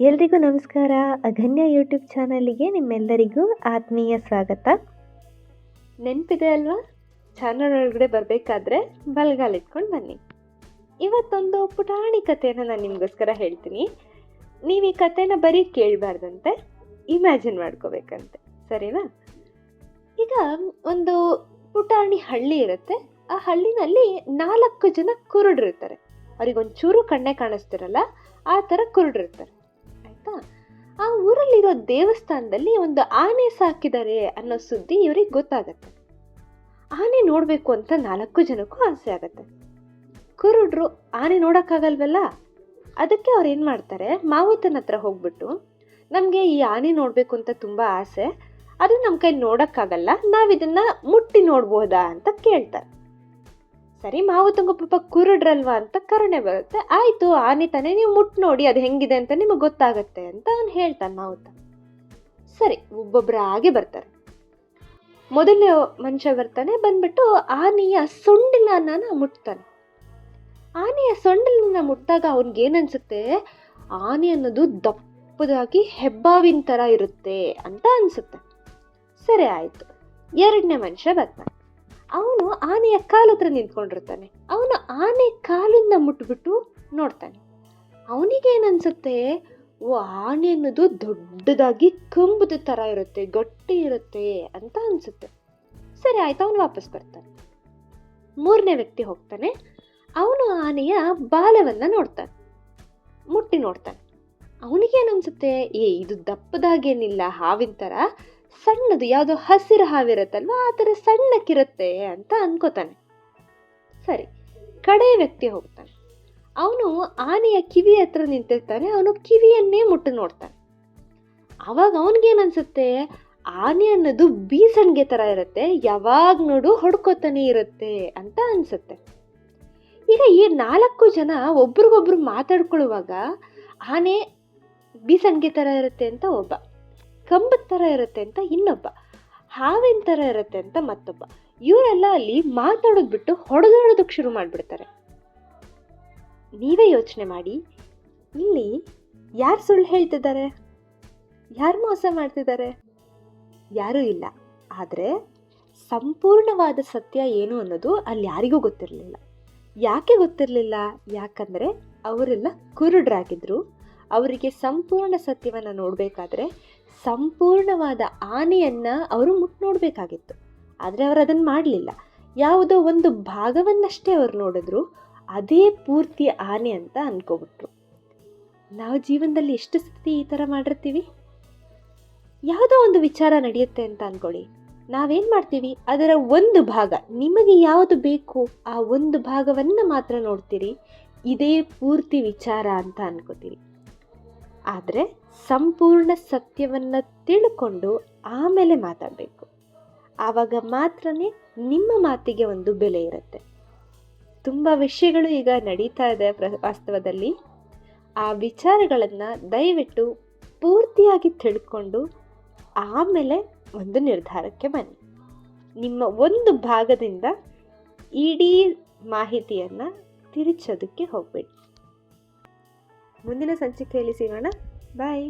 ಎಲ್ರಿಗೂ ನಮಸ್ಕಾರ. ಅಗನ್ಯ ಯೂಟ್ಯೂಬ್ ಚಾನಲಿಗೆ ನಿಮ್ಮೆಲ್ಲರಿಗೂ ಆತ್ಮೀಯ ಸ್ವಾಗತ. ನೆನಪಿದೆ ಅಲ್ವಾ, ಚಾನಲ್ ಒಳಗಡೆ ಬರಬೇಕಾದ್ರೆ ಬಲ್ಗಾಲಿಟ್ಕೊಂಡು ಬನ್ನಿ. ಇವತ್ತೊಂದು ಪುಟಾಣಿ ಕಥೆನ ನಾನು ನಿಮಗೋಸ್ಕರ ಹೇಳ್ತೀನಿ. ನೀವು ಈ ಕಥೆನ ಬರೀ ಕೇಳಬಾರ್ದಂತೆ, ಇಮ್ಯಾಜಿನ್ ಮಾಡ್ಕೋಬೇಕಂತೆ, ಸರಿನಾ? ಈಗ ಒಂದು ಪುಟಾಣಿ ಹಳ್ಳಿ ಇರುತ್ತೆ. ಆ ಹಳ್ಳಿನಲ್ಲಿ 4 ಜನ ಕುರುಡ್ರಿರ್ತಾರೆ. ಅವ್ರಿಗೊಂಚೂರು ಕಣ್ಣೇ ಕಾಣಿಸ್ತಿರಲ್ಲ, ಆ ಥರ ಕುರುಡ್ರಿರ್ತಾರೆ, ಆಯಿತಾ? ಆ ಊರಲ್ಲಿರೋ ದೇವಸ್ಥಾನದಲ್ಲಿ ಒಂದು ಆನೆ ಸಾಕಿದ್ದಾರೆ ಅನ್ನೋ ಸುದ್ದಿ ಇವ್ರಿಗೆ ಗೊತ್ತಾಗತ್ತೆ. ಆನೆ ನೋಡಬೇಕು ಅಂತ 4 ಜನಕ್ಕೂ ಆಸೆ ಆಗತ್ತೆ. ಕುರುಡ್ರು ಆನೆ ನೋಡೋಕ್ಕಾಗಲ್ವಲ್ಲ, ಅದಕ್ಕೆ ಅವ್ರು ಏನು ಮಾಡ್ತಾರೆ, ಮಾವುತನ ಹತ್ರ ಹೋಗ್ಬಿಟ್ಟು, ನಮಗೆ ಈ ಆನೆ ನೋಡಬೇಕು ಅಂತ ತುಂಬ ಆಸೆ, ಅದು ನಮ್ಮ ಕೈ ನೋಡೋಕ್ಕಾಗಲ್ಲ, ನಾವಿದನ್ನು ಮುಟ್ಟಿ ನೋಡ್ಬೋದಾ ಅಂತ ಕೇಳ್ತಾರೆ. ಸರಿ, ಮಾವುತಂಗ ಪಾಪ ಕುರುಡ್ರಲ್ವಾ ಅಂತ ಕರುಣೆ ಬರುತ್ತೆ. ಆಯಿತು, ಆನೆ ತಾನೇ, ನೀವು ಮುಟ್ಟು ನೋಡಿ ಅದು ಹೆಂಗಿದೆ ಅಂತ ನಿಮಗೆ ಗೊತ್ತಾಗತ್ತೆ ಅಂತ ಅವ್ನು ಹೇಳ್ತಾನೆ ಮಾವುತ. ಸರಿ, ಒಬ್ಬೊಬ್ಬರ ಹಾಗೆ ಬರ್ತಾರೆ. ಮೊದಲನೇ ಮನುಷ್ಯ ಬರ್ತಾನೆ, ಬಂದ್ಬಿಟ್ಟು ಆನೆಯ ಸೊಂಡಿಲನ್ನ ಮುಟ್ತಾನೆ. ಆನೆಯ ಸೊಂಡಿಲನ್ನ ಮುಟ್ಟಿದಾಗ ಅವ್ನಿಗೇನನ್ಸುತ್ತೆ, ಆನೆ ಅನ್ನೋದು ದಪ್ಪದಾಗಿ ಹೆಬ್ಬಾವಿನ ಥರ ಇರುತ್ತೆ ಅಂತ ಅನಿಸುತ್ತೆ. ಸರಿ ಆಯಿತು, ಎರಡನೇ ಮನುಷ್ಯ ಬರ್ತಾನೆ. ಅವನು ಆನೆಯ ಕಾಲು ಹತ್ರ ನಿಂತ್ಕೊಂಡಿರ್ತಾನೆ. ಅವನು ಆನೆ ಕಾಲನ್ನ ಮುಟ್ಬಿಟ್ಟು ನೋಡ್ತಾನೆ. ಅವನಿಗೇನನ್ಸುತ್ತೆ, ಓ, ಆನೆ ಅನ್ನೋದು ದೊಡ್ಡದಾಗಿ ಕಂಬದ ಥರ ಇರುತ್ತೆ, ಗಟ್ಟಿ ಇರುತ್ತೆ ಅಂತ ಅನಿಸುತ್ತೆ. ಸರಿ ಆಯ್ತು, ಅವನು ವಾಪಸ್ ಬರ್ತಾನೆ. ಮೂರನೇ ವ್ಯಕ್ತಿ ಹೋಗ್ತಾನೆ. ಅವನು ಆನೆಯ ಬಾಲವನ್ನು ನೋಡ್ತಾನೆ, ಮುಟ್ಟಿ ನೋಡ್ತಾನೆ. ಅವನಿಗೇನನ್ಸುತ್ತೆ, ಇದು ದಪ್ಪದಾಗೇನಿಲ್ಲ, ಹಾವಿನ ಥರ ಸಣ್ಣದು, ಯಾವುದೋ ಹಸಿರು ಹಾವಿರುತ್ತಲ್ವ, ಆ ಥರ ಸಣ್ಣಕ್ಕಿರುತ್ತೆ ಅಂತ ಅನ್ಕೋತಾನೆ. ಸರಿ, ಕಡೆ ವ್ಯಕ್ತಿ ಹೋಗ್ತಾನೆ. ಅವನು ಆನೆಯ ಕಿವಿ ಹತ್ರ ನಿಂತಿರ್ತಾನೆ. ಅವನು ಕಿವಿಯನ್ನೇ ಮುಟ್ಟು ನೋಡ್ತಾನೆ. ಅವಾಗ ಅವನಿಗೇನನ್ಸುತ್ತೆ, ಆನೆ ಅನ್ನೋದು ಬೀಸಣಿಗೆ ಥರ ಇರುತ್ತೆ, ಯಾವಾಗ ನೋಡು ಹೊಡ್ಕೋತಾನೆ ಇರುತ್ತೆ ಅಂತ ಅನ್ಸುತ್ತೆ. ಈಗ ಈ 4 ಜನ ಒಬ್ರಿಗೊಬ್ರು ಮಾತಾಡ್ಕೊಳ್ಳುವಾಗ ಆನೆ ಬೀಸಣಿಗೆ ಥರ ಇರುತ್ತೆ ಅಂತ ಒಬ್ಬ, ಕಂಬದ ಥರ ಇರುತ್ತೆ ಅಂತ ಇನ್ನೊಬ್ಬ, ಹಾವಿನ ಥರ ಇರುತ್ತೆ ಅಂತ ಮತ್ತೊಬ್ಬ. ಇವರೆಲ್ಲ ಅಲ್ಲಿ ಮಾತಾಡೋದು ಬಿಟ್ಟು ಹೊಡೆದಾಡೋದಕ್ಕೆ ಶುರು ಮಾಡಿಬಿಡ್ತಾರೆ. ನೀವೇ ಯೋಚನೆ ಮಾಡಿ, ಇಲ್ಲಿ ಯಾರು ಸುಳ್ಳು ಹೇಳ್ತಿದ್ದಾರೆ, ಯಾರು ಮೋಸ ಮಾಡ್ತಿದ್ದಾರೆ? ಯಾರೂ ಇಲ್ಲ. ಆದರೆ ಸಂಪೂರ್ಣವಾದ ಸತ್ಯ ಏನು ಅನ್ನೋದು ಅಲ್ಲಿ ಯಾರಿಗೂ ಗೊತ್ತಿರಲಿಲ್ಲ. ಯಾಕೆ ಗೊತ್ತಿರಲಿಲ್ಲ? ಯಾಕಂದರೆ ಅವರೆಲ್ಲ ಕುರುಡ್ರಾಗಿದ್ದರು. ಅವರಿಗೆ ಸಂಪೂರ್ಣ ಸತ್ಯವನ್ನು ನೋಡಬೇಕಾದ್ರೆ ಸಂಪೂರ್ಣವಾದ ಆನೆಯನ್ನು ಅವರು ಮುಟ್ಟು ನೋಡಬೇಕಾಗಿತ್ತು. ಆದರೆ ಅವರು ಅದನ್ನು ಮಾಡಲಿಲ್ಲ. ಯಾವುದೋ ಒಂದು ಭಾಗವನ್ನಷ್ಟೇ ಅವರು ನೋಡಿದ್ರು, ಅದೇ ಪೂರ್ತಿ ಆನೆ ಅಂತ ಅಂದ್ಕೊಬಿಟ್ರು. ನಾವು ಜೀವನದಲ್ಲಿ ಎಷ್ಟು ಸತಿ ಈ ಥರ ಮಾಡಿರ್ತೀವಿ? ಯಾವುದೋ ಒಂದು ವಿಚಾರ ನಡೆಯುತ್ತೆ ಅಂತ ಅಂದ್ಕೊಳ್ಳಿ, ನಾವೇನು ಮಾಡ್ತೀವಿ, ಅದರ ಒಂದು ಭಾಗ, ನಿಮಗೆ ಯಾವುದು ಬೇಕು ಆ ಒಂದು ಭಾಗವನ್ನು ಮಾತ್ರ ನೋಡ್ತೀರಿ, ಇದೇ ಪೂರ್ತಿ ವಿಚಾರ ಅಂತ ಅನ್ಕೋತೀರಿ. ಆದರೆ ಸಂಪೂರ್ಣ ಸತ್ಯವನ್ನು ತಿಳ್ಕೊಂಡು ಆಮೇಲೆ ಮಾತಾಡಬೇಕು. ಆವಾಗ ಮಾತ್ರ ನಿಮ್ಮ ಮಾತಿಗೆ ಒಂದು ಬೆಲೆ ಇರುತ್ತೆ. ತುಂಬ ವಿಷಯಗಳು ಈಗ ನಡೀತಾ ಇದೆ ವಾಸ್ತವದಲ್ಲಿ. ಆ ವಿಚಾರಗಳನ್ನು ದಯವಿಟ್ಟು ಪೂರ್ತಿಯಾಗಿ ತಿಳ್ಕೊಂಡು ಆಮೇಲೆ ಒಂದು ನಿರ್ಧಾರಕ್ಕೆ ಬನ್ನಿ. ನಿಮ್ಮ ಒಂದು ಭಾಗದಿಂದ ಇಡೀ ಮಾಹಿತಿಯನ್ನು ತಿರುಚೋದಕ್ಕೆ ಹೋಗಬೇಡಿ. ಮುಂದಿನ ಸಂಚಿಕೆಯಲ್ಲಿ ಸಿಗೋಣ. ಬಾಯ್.